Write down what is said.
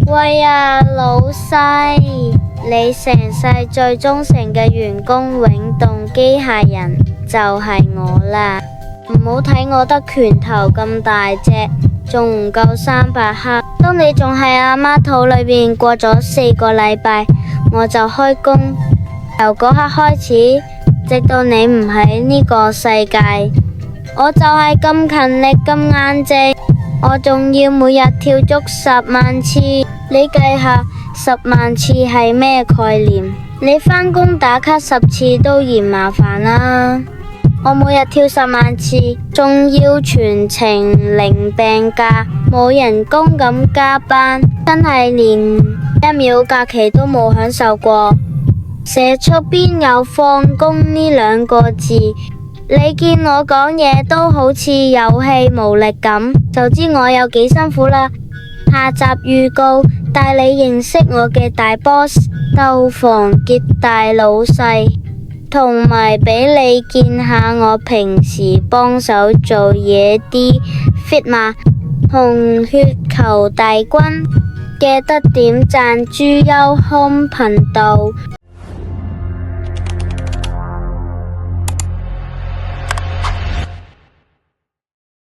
喂啊，老細，你成世最忠誠嘅員工永動機械人就係我啦！唔好睇我得拳頭咁大隻，仲唔夠300克。當你仲喺阿媽肚裏邊過咗4個禮拜，我就開工。由嗰刻開始，直到你唔喺呢個世界，我就係咁勤力咁硬淨。我仲要每日跳足10萬次，你計下10萬次係咩概念？你返工打卡10次都嫌麻煩啦。我每日跳10萬次，仲要全程零病假，冇人工咁加班，真係連1秒假期都冇享受過。社畜邊有放工呢2個字？你見我講嘢都好似有氣無力咁，就知我有幾辛苦啦。下集預告帶你認識我嘅大 boss 鬥房結大老細，同埋俾你見下我平時幫手做嘢啲 fit 馬。紅血球大軍記得點讚豬優康頻道。